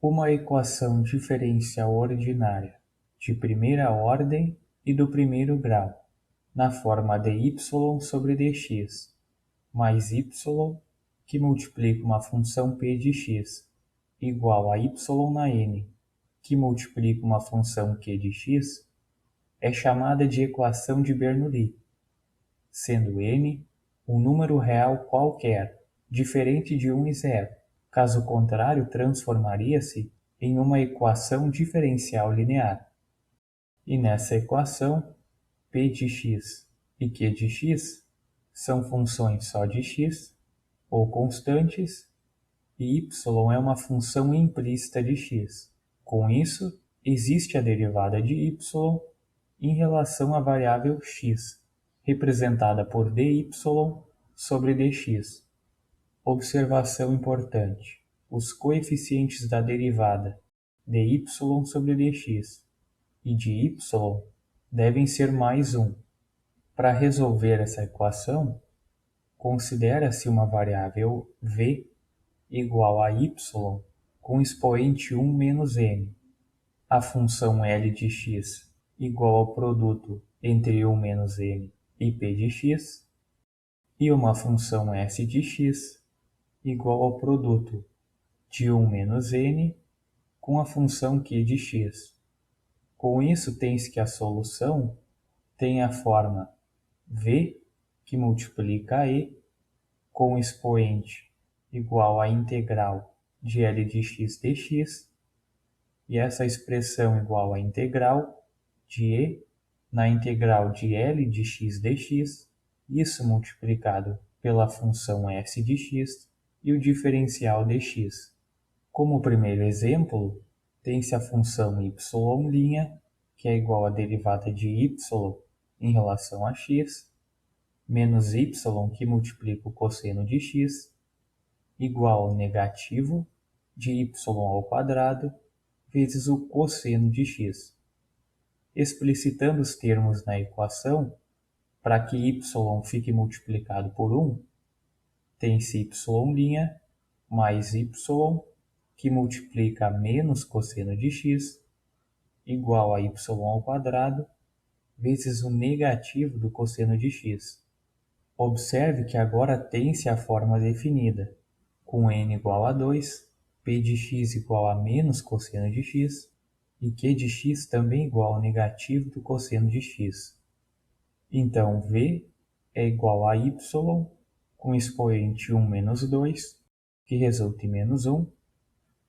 Uma equação diferencial ordinária de primeira ordem e do primeiro grau, na forma dy sobre dx, mais y, que multiplica uma função p de x, igual a y na n, que multiplica uma função q de x, é chamada de equação de Bernoulli, sendo n um número real qualquer, diferente de 1 e 0. Caso contrário, transformaria-se em uma equação diferencial linear. E nessa equação, p de x e q de x são funções só de x, ou constantes, e y é uma função implícita de x. Com isso, existe a derivada de y em relação à variável x, representada por dy sobre dx. Observação importante: os coeficientes da derivada dy sobre dx e de y devem ser mais 1. Para resolver essa equação, considera-se uma variável v igual a y com expoente 1 menos n, a função L de x igual ao produto entre 1 menos n e p de x, e uma função s de x igual ao produto de 1 menos n com a função q de x. Com isso, tem-se que a solução tem a forma v, que multiplica e, com expoente igual à integral de L de x dx, e essa expressão igual à integral de e na integral de L de x dx, isso multiplicado pela função s de x e o diferencial dx. Como primeiro exemplo, tem-se a função y', que é igual à derivada de y em relação a x, menos y, que multiplica o cosseno de x, igual ao negativo de y ao quadrado vezes o cosseno de x. Explicitando os termos na equação, para que y fique multiplicado por 1, tem-se y' mais y, que multiplica menos cosseno de x, igual a y ao quadrado, vezes o negativo do cosseno de x. Observe que agora tem-se a forma definida, com n igual a 2, p de x igual a menos cosseno de x, e q de x também igual ao negativo do cosseno de x. Então, v é igual a y com expoente 1 menos 2, que resulta em menos 1.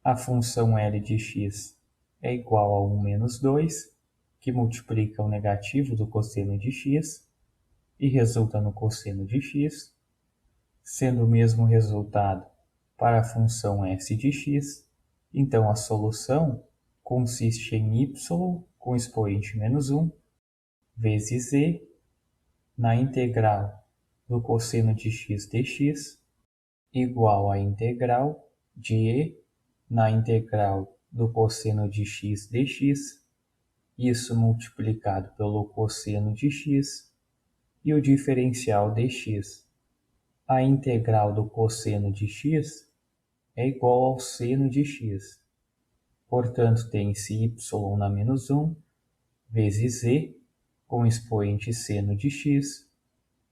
A função L de x é igual a 1 menos 2, que multiplica o negativo do cosseno de x e resulta no cosseno de x, sendo o mesmo resultado para a função s de x. Então, a solução consiste em y com expoente menos 1 vezes e na integral do cosseno de x dx igual à integral de e na integral do cosseno de x dx, isso multiplicado pelo cosseno de x e o diferencial dx. A integral do cosseno de x é igual ao seno de x. Portanto, tem-se y na menos 1 vezes e com expoente seno de x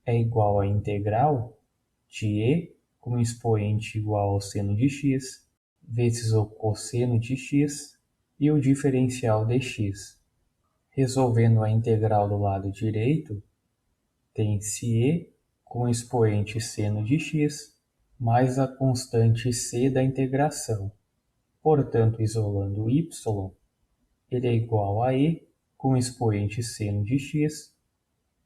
é igual à integral de e com expoente igual ao seno de x vezes o cosseno de x e o diferencial dx. Resolvendo a integral do lado direito, tem-se e com expoente seno de x mais a constante c da integração. Portanto, isolando o y, ele é igual a e com expoente seno de x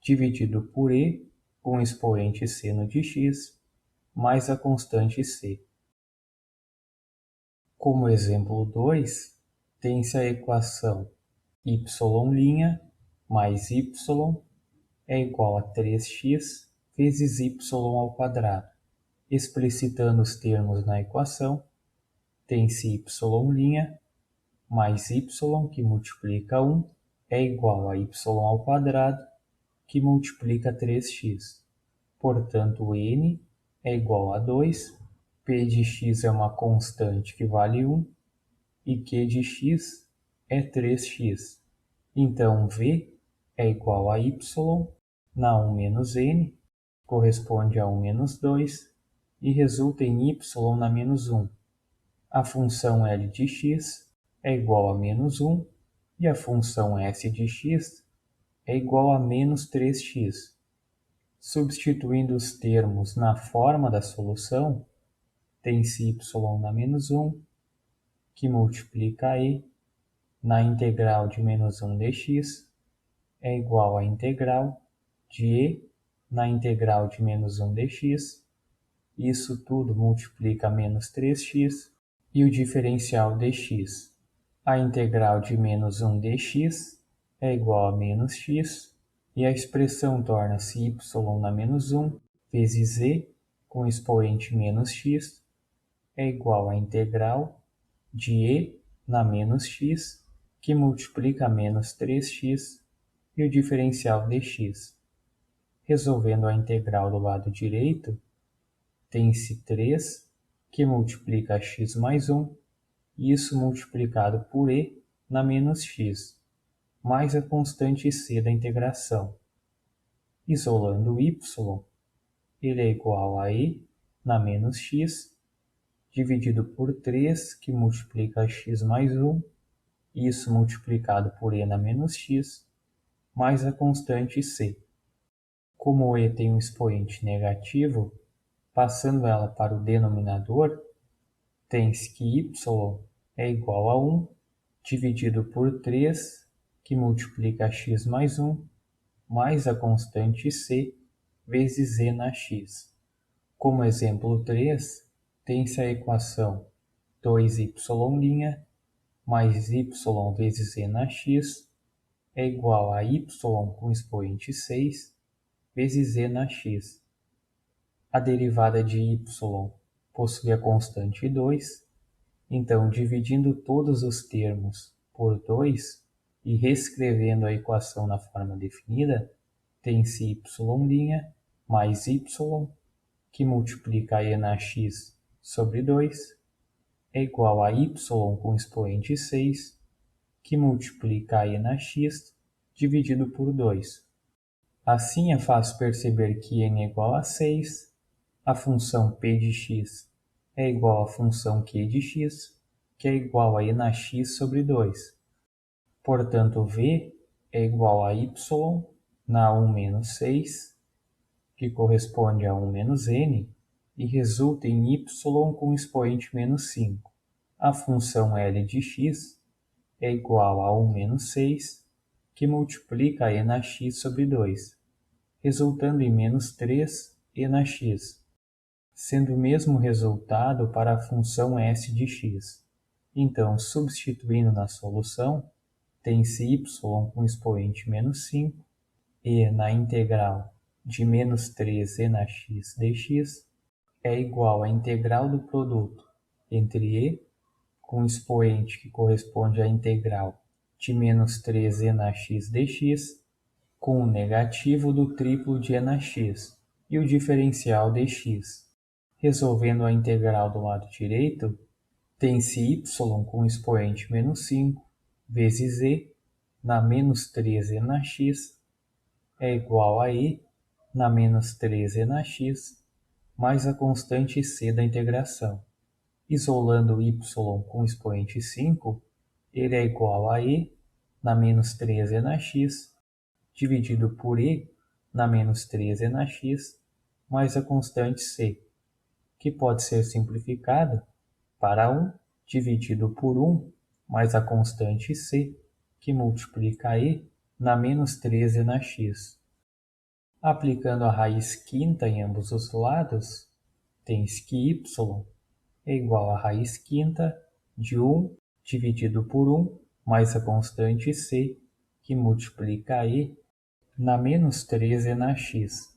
dividido por e com expoente seno de x mais a constante c. Como exemplo 2, tem-se a equação y' mais y é igual a 3x vezes y ao quadrado. Explicitando os termos na equação, tem-se y' mais y, que multiplica 1, é igual a y ao quadrado, que multiplica 3x. Portanto, n é igual a 2, p de x é uma constante que vale 1, e Q de x é 3x. Então, V é igual a y na 1 menos n, corresponde a 1 menos 2, e resulta em y na menos 1. A função L de x é igual a menos 1 e a função S de x é igual a menos 3x. Substituindo os termos na forma da solução, tem-se y na menos 1, que multiplica e na integral de menos 1 dx é igual à integral de e na integral de menos 1 dx. Isso tudo multiplica menos 3x e o diferencial dx. A integral de menos 1 dx é igual a menos x e a expressão torna-se y na menos 1 vezes e com expoente menos x é igual à integral de e na menos x, que multiplica menos 3x, e o diferencial dx. Resolvendo a integral do lado direito, tem-se 3, que multiplica x mais 1, e isso multiplicado por e na menos x, mais a constante c da integração. Isolando y, ele é igual a e na menos x, dividido por 3, que multiplica x mais 1, isso multiplicado por e na menos x, mais a constante c. Como o e tem um expoente negativo, passando ela para o denominador, tem-se que y é igual a 1, dividido por 3, que multiplica x mais 1, mais a constante c, vezes e na x. Como exemplo 3, tem-se a equação 2y' mais y vezes e na x é igual a y com expoente 6 vezes e na x. A derivada de y possui a constante 2, então dividindo todos os termos por 2 e reescrevendo a equação na forma definida, tem-se y' mais y, que multiplica e na x sobre 2, é igual a y com expoente 6, que multiplica e na x dividido por 2. Assim é fácil perceber que n é igual a 6, a função p de x é igual à função q de x, que é igual a e na x sobre 2. Portanto, v é igual a y na 1 menos 6, que corresponde a 1 menos n, e resulta em y com expoente menos 5. A função L de x é igual a 1 menos 6, que multiplica e na x sobre 2, resultando em menos 3 e na x, sendo o mesmo resultado para a função S de x. Então, substituindo na solução, tem-se y com expoente menos 5, e na integral de menos 3 e na x dx é igual à integral do produto entre e, com expoente que corresponde à integral de menos 3 e na x dx, com o negativo do triplo de e na x, e o diferencial dx. Resolvendo a integral do lado direito, tem-se y com expoente menos 5 vezes e na menos 3e na x é igual a e na menos 3e na x mais a constante c da integração. Isolando y com expoente 5, ele é igual a e na menos 3e na x dividido por e na menos 3e na x mais a constante c, que pode ser simplificada para 1 dividido por 1 mais a constante c, que multiplica e na menos 13 na x. Aplicando a raiz quinta em ambos os lados, tem-se que y é igual a raiz quinta de 1 dividido por 1 mais a constante c, que multiplica e na menos 13 na x.